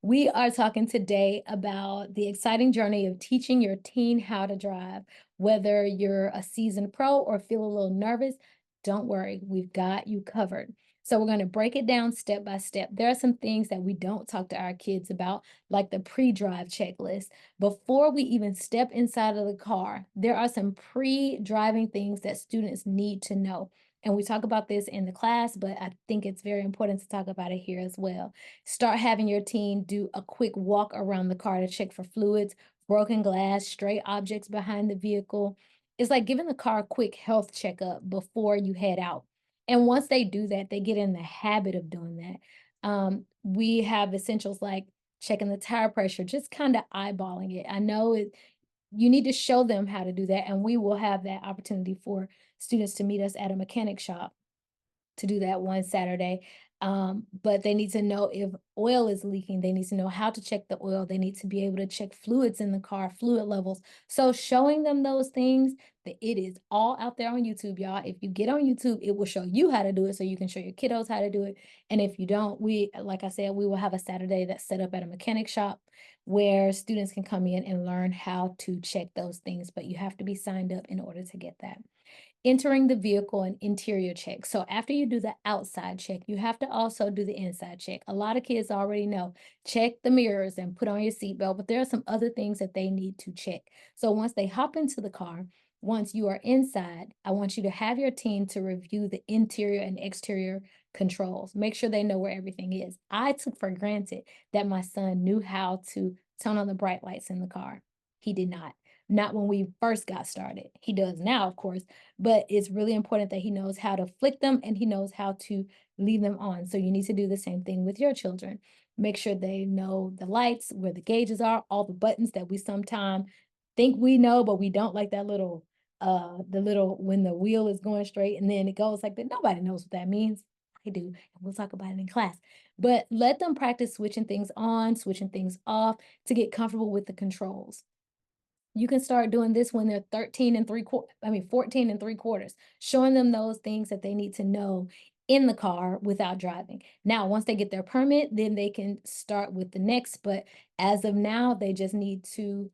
We are talking today about the exciting journey of teaching your teen how to drive. Whether you're a seasoned pro or feel a little nervous, don't worry, we've got you covered. So, we're going to break it down step by step. There are some things that we don't talk to our kids about, like the pre drive checklist. Before we even step inside of the car, there are some pre driving things that students need to know. And we talk about this in the class, but I think it's very important to talk about it here as well. Start having your teen do a quick walk around the car to check for fluids, broken glass, stray objects behind the vehicle. It's like giving the car a quick health checkup before you head out. And once they do that, they get in the habit of doing that. We have essentials like checking the tire pressure, just kind of eyeballing it. I know you need to show them how to do that, and we will have that opportunity for students to meet us at a mechanic shop to do that one Saturday. But they need to know if oil is leaking. They need to know how to check the oil. They need to be able to check fluids in the car, fluid levels. So showing them those things, that it is all out there on YouTube, y'all. If you get on YouTube, it will show you how to do it so you can show your kiddos how to do it. And if you don't, like I said, we will have a Saturday that's set up at a mechanic shop where students can come in and learn how to check those things, but you have to be signed up in order to get that. Entering the vehicle and interior check. So after you do the outside check, you have to also do the inside check. A lot of kids already know, check the mirrors and put on your seatbelt, but there are some other things that they need to check. So once they hop into the car, once you are inside, I want you to have your team to review the interior and exterior controls. Make sure they know where everything is. I took for granted that my son knew how to turn on the bright lights in the car. He did not. Not when we first got started. He does now, of course, but it's really important that he knows how to flick them and he knows how to leave them on. So you need to do the same thing with your children. Make sure they know the lights, where the gauges are, all the buttons that we sometimes think we know, but we don't, like that little the little when the wheel is going straight and then it goes like that. Nobody knows what that means. I do, and we'll talk about it in class. But let them practice switching things on, switching things off to get comfortable with the controls. You can start doing this when they're 13 and 3/4, 14 and 3/4, showing them those things that they need to know in the car without driving. Now, once they get their permit, then they can start with the next. But as of now, they just need to,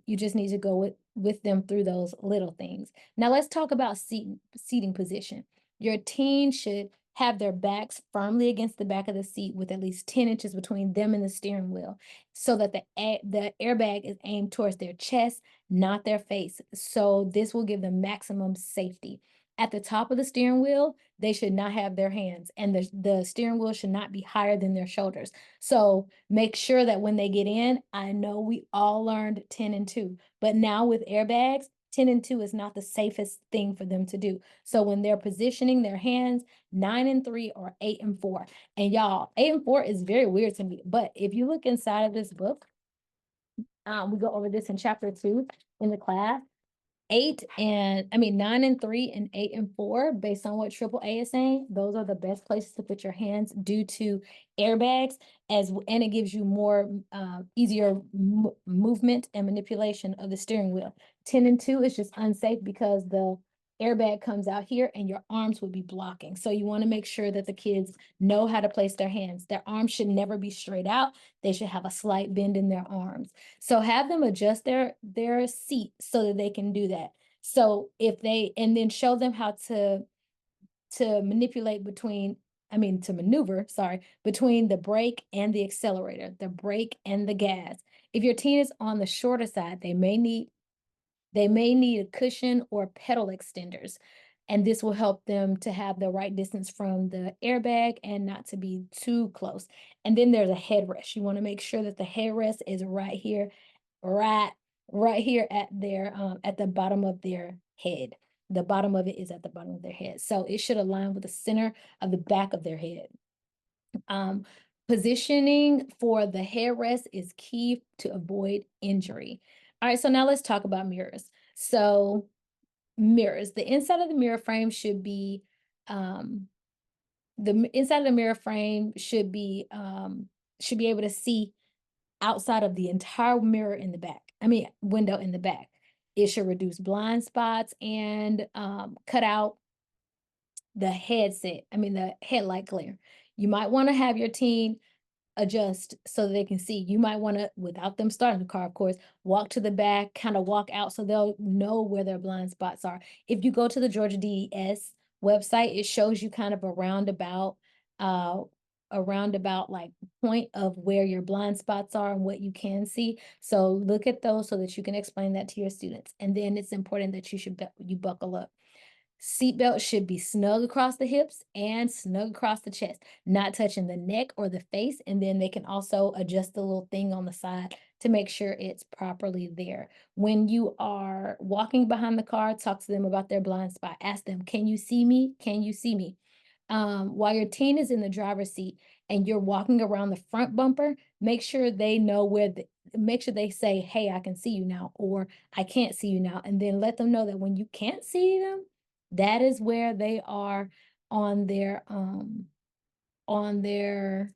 you just need to go with them through those little things. Now, let's talk about seating position. Your teen should have their backs firmly against the back of the seat with at least 10 inches between them and the steering wheel so that the airbag is aimed towards their chest, not their face. So this will give them maximum safety. At the top of the steering wheel, they should not have their hands, and the steering wheel should not be higher than their shoulders. So make sure that when they get in, I know we all learned 10 and 2, but now with airbags, 10 and 2 is not the safest thing for them to do. So when they're positioning their hands, 9 and 3 or 8 and 4. And y'all, 8 and 4 is very weird to me. But if you look inside of this book, we go over this in chapter 2 in the class. 9 and 3 and 8 and 4, based on what AAA is saying, those are the best places to put your hands due to airbags, and it gives you more easier movement and manipulation of the steering wheel. 10 and 2 is just unsafe because the airbag comes out here and your arms would be blocking. So you want to make sure that the kids know how to place their hands. Their arms should never be straight out. They should have a slight bend in their arms. So have them adjust their seat so that they can do that. So and then show them how to manipulate to maneuver, sorry, between the brake and the accelerator, the brake and the gas. If your teen is on the shorter side, they may need a cushion or pedal extenders, and this will help them to have the right distance from the airbag and not to be too close. And then there's a headrest. You want to make sure that the headrest is right here, right, right here at the bottom of their head. The bottom of it is at the bottom of their head. So it should align with the center of the back of their head. Um, Positioning for the headrest is key to avoid injury. All right, so now let's talk about mirrors. So mirrors, the inside of the mirror frame should be, the inside of the mirror frame should be able to see outside of the entire mirror in the back. Window in the back. It should reduce blind spots and cut out the headlight glare. You might want to have your teen adjust so that they can see. You might want to, without them starting the car, of course, walk to the back, kind of walk out so they'll know where their blind spots are. If you go to the Georgia DES website, it shows you kind of uh, a roundabout like point of where your blind spots are and what you can see. So look at those so that you can explain that to your students. And then it's important that you buckle up. Seatbelt should be snug across the hips and snug across the chest, not touching the neck or the face. And then they can also adjust the little thing on the side to make sure it's properly there. When you are walking behind the car, talk to them about their blind spot. Ask them, can you see me? Can you see me? While your teen is in the driver's seat and you're walking around the front bumper, make sure they know make sure they say, hey, I can see you now, or I can't see you now. And then let them know that when you can't see them, that is where they are on their on their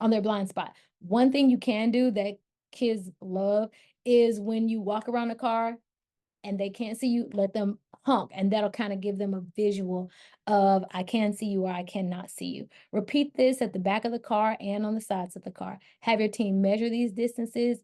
on their blind spot. One thing you can do that kids love is when you walk around the car and they can't see you, let them honk, and that'll kind of give them a visual of I can see you or I cannot see you. Repeat this at the back of the car and on the sides of the car. Have your team measure these distances.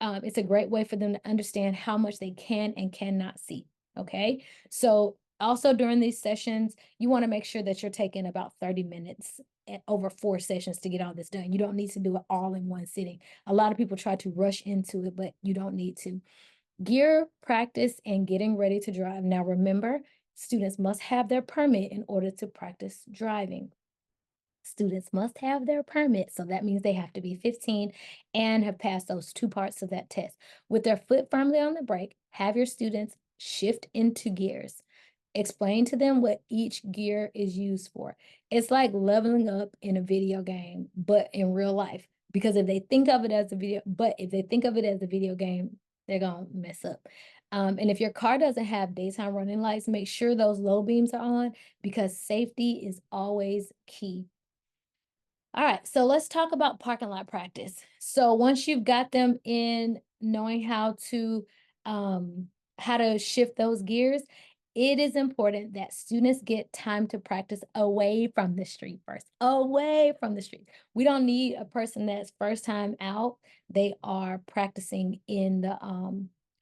It's a great way for them to understand how much they can and cannot see. Okay. So also during these sessions, you want to make sure that you're taking about 30 minutes over 4 sessions to get all this done. You don't need to do it all in one sitting. A lot of people try to rush into it, but you don't need to. Gear practice and getting ready to drive. Now remember, students must have their permit in order to practice driving. Students must have their permit, so that means they have to be 15 and have passed those 2 parts of that test. With their foot firmly on the brake, have your students shift into gears. Explain to them what each gear is used for. It's like leveling up in a video game, but in real life. Because if they think of it as a video game, they're gonna mess up. And if your car doesn't have daytime running lights, make sure those low beams are on because safety is always key. All right, so let's talk about parking lot practice. So once you've got them in knowing how to shift those gears, it is important that students get time to practice away from the street first. Away from the street. We don't need a person that's first time out. They are practicing in the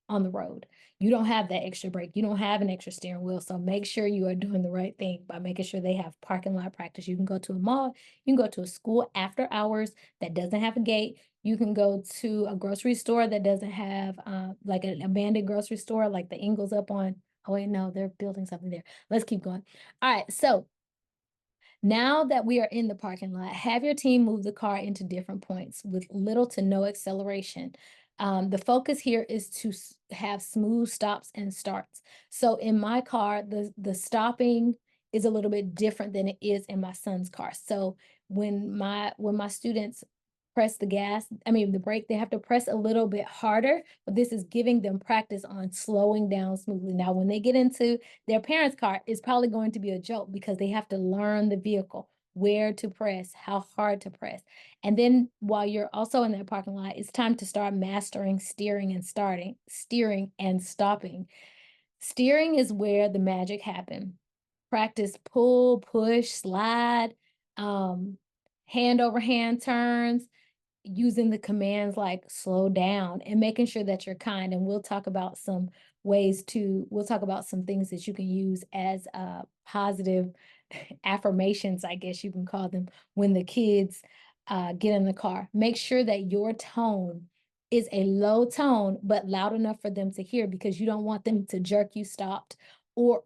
on the road. You don't have that extra brake. You don't have an extra steering wheel. So make sure you are doing the right thing by making sure they have parking lot practice. You can go to a mall, you can go to a school after hours that doesn't have a gate. You can go to a grocery store that doesn't have like an abandoned grocery store like the Ingles up on. Oh wait, no, they're building something there. Let's keep going. All right, so now that we are in the parking lot, have your team move the car into different points with little to no acceleration. The focus here is to have smooth stops and starts. So in my car, the stopping is a little bit different than it is in my son's car. So when my students press the brake, they have to press a little bit harder, but this is giving them practice on slowing down smoothly. Now, when they get into their parents' car, it's probably going to be a joke because they have to learn the vehicle, where to press, how hard to press. And then while you're also in that parking lot, it's time to start mastering steering and stopping. Steering is where the magic happens. Practice pull, push, slide, um, hand over hand turns, using the commands like slow down and making sure that you're kind. And we'll talk about some things that you can use as positive affirmations, I guess you can call them, when the kids get in the car. Make sure that your tone is a low tone, but loud enough for them to hear because you don't want them to jerk you stopped. You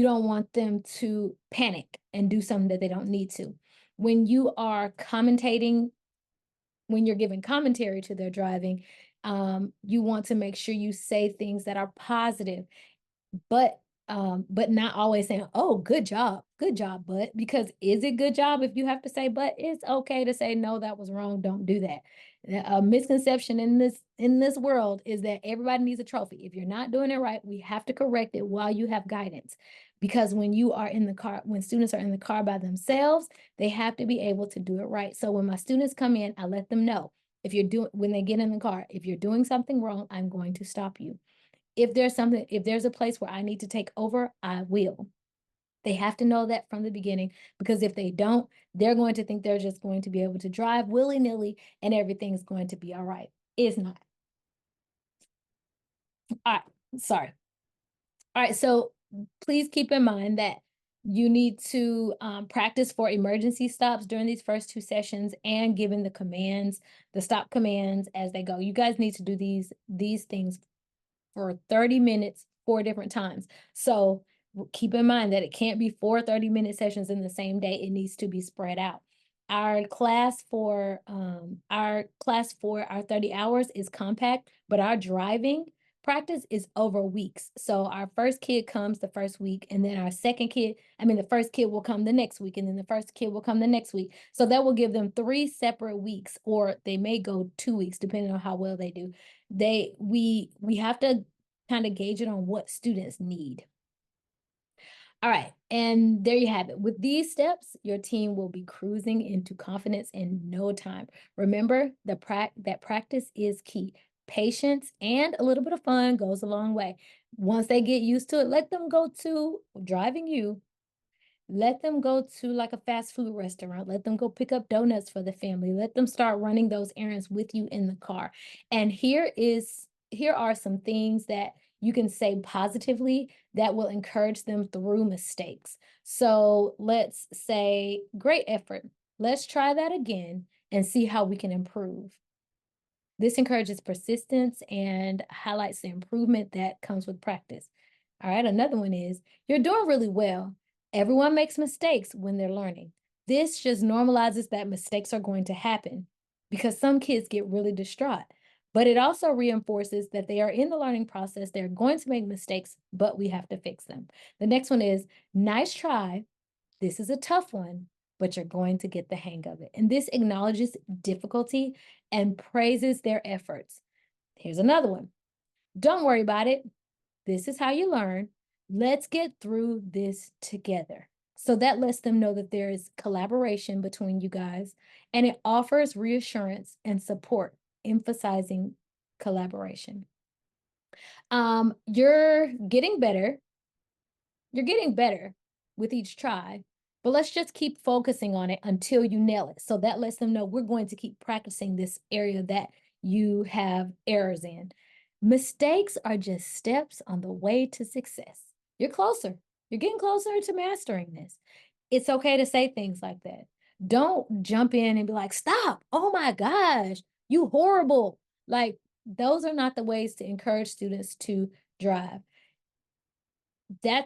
don't want them to panic and do something that they don't need to. When you are commentating when you're giving commentary to their driving, you want to make sure you say things that are positive, but not always saying, "Oh, good job, but," because is it good job if you have to say, but it's okay to say, "No, that was wrong. Don't do that." A misconception in this world is that everybody needs a trophy. If you're not doing it right, we have to correct it while you have guidance. Because when you are in the car, when students are in the car by themselves, they have to be able to do it right. So when my students come in, I let them know when they get in the car, if you're doing something wrong, I'm going to stop you. If there's a place where I need to take over, I will. They have to know that from the beginning, because if they don't, they're going to think they're just going to be able to drive willy-nilly and everything's going to be all right. It's not. All right, sorry. All right, so please keep in mind that you need to practice for emergency stops during these first two sessions and giving the commands, the stop commands as they go. You guys need to do these things for 30 minutes, 4 different times. So keep in mind that it can't be 4 30-minute sessions in the same day. It needs to be spread out. Our class for our 30 hours is compact, but our driving practice is over weeks. So our first kid comes the first week, and then our second kid, the first kid will come the next week, and then the first kid will come the next week. So that will give them 3 separate weeks, or they may go 2 weeks, depending on how well they do. We have to kind of gauge it on what students need. All right, and there you have it. With these steps, your team will be cruising into confidence in no time. Remember, that practice is key. Patience and a little bit of fun goes a long way. Once they get used to it, let them go to driving you. Let them go to like a fast food restaurant. Let them go pick up donuts for the family. Let them start running those errands with you in the car. And here are some things that you can say positively that will encourage them through mistakes. So let's say, great effort. Let's try that again and see how we can improve. This encourages persistence and highlights the improvement that comes with practice. All right, another one is, you're doing really well. Everyone makes mistakes when they're learning. This just normalizes that mistakes are going to happen, because some kids get really distraught. But it also reinforces that they are in the learning process. They're going to make mistakes, but we have to fix them. The next one is, nice try. This is a tough one, but you're going to get the hang of it. And this acknowledges difficulty and praises their efforts. Here's another one. Don't worry about it. This is how you learn. Let's get through this together. So that lets them know that there is collaboration between you guys, and it offers reassurance and support, emphasizing collaboration. You're getting better. You're getting better with each try, but let's just keep focusing on it until you nail it. So that lets them know we're going to keep practicing this area that you have errors in. Mistakes are just steps on the way to success. You're closer. You're getting closer to mastering this. It's okay to say things like that. Don't jump in and be like, stop. Oh my gosh, you horrible. Like, those are not the ways to encourage students to drive.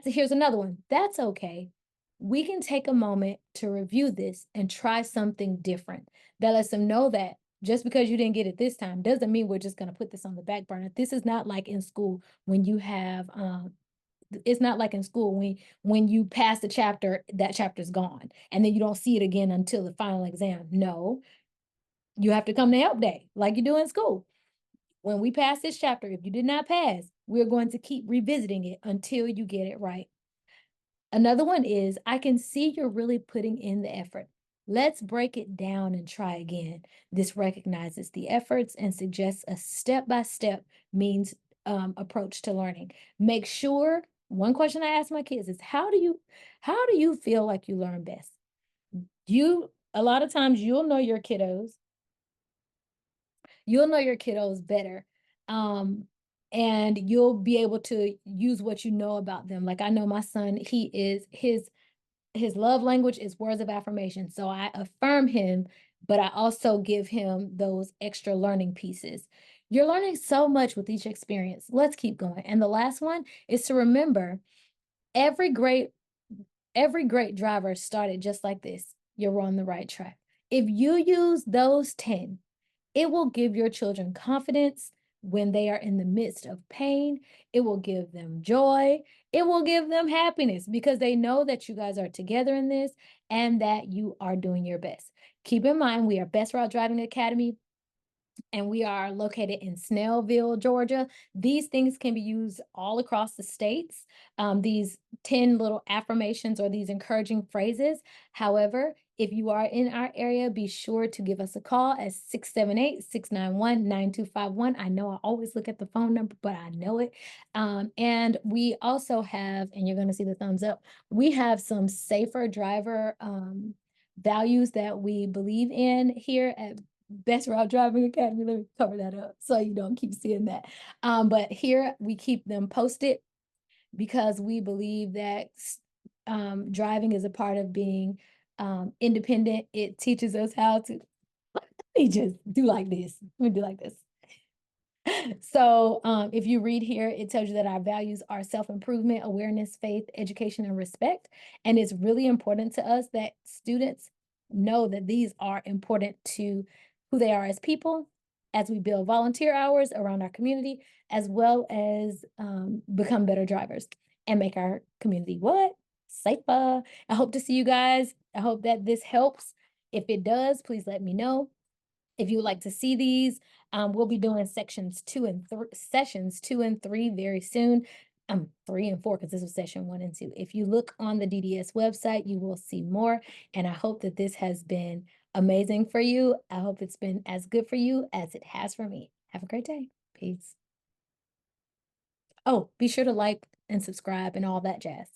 Here's another one. That's okay. We can take a moment to review this and try something different. That lets them know that just because you didn't get it this time doesn't mean we're just going to put this on the back burner. This is not like in school when you have it's not like in school when you pass the chapter, that chapter's gone and then you don't see it again until the final exam. No, you have to come to help day like you do in school. When we pass this chapter, if you did not pass, we're going to keep revisiting it until you get it right. Another one is, I can see you're really putting in the effort. Let's break it down and try again. This recognizes the efforts and suggests a step-by-step means approach to learning. Make sure, one question I ask my kids is, how do you feel like you learn best? A lot of times you'll know your kiddos better. And you'll be able to use what you know about them. Like, I know my son, his love language is words of affirmation. So I affirm him, but I also give him those extra learning pieces. You're learning so much with each experience. Let's keep going. And the last one is to remember, every great driver started just like this. You're on the right track. If you use those 10, it will give your children confidence when they are in the midst of pain. It will give them joy. It will give them happiness because they know that you guys are together in this and that you are doing your best. Keep in mind, we are Best Route Driving Academy, and we are located in Snellville, Georgia. These things can be used all across the states, these 10 little affirmations or these encouraging phrases. However, If you are in our area, be sure to give us a call at 678-691-9251. I know I always look at the phone number, but I know it. And we also have, and you're going to see the thumbs up, we have some safer driver values that we believe in here at Best Route Driving Academy. Let me cover that up so you don't keep seeing that. But here we keep them posted because we believe that driving is a part of being independent. It teaches us how to, let me just do like this. Let me do like this. So if you read here, it tells you that our values are self-improvement, awareness, faith, education, and respect. And it's really important to us that students know that these are important to who they are as people, as we build volunteer hours around our community, as well as become better drivers and make our community what? Safer. I hope to see you guys. I hope that this helps. If it does, please let me know. If you would like to see these, we'll be doing sessions 2 and 3 very soon. 3 and 4, because this was session 1 and 2. If you look on the DDS website, you will see more. And I hope that this has been amazing for you. I hope it's been as good for you as it has for me. Have a great day. Peace. Oh, be sure to like and subscribe and all that jazz.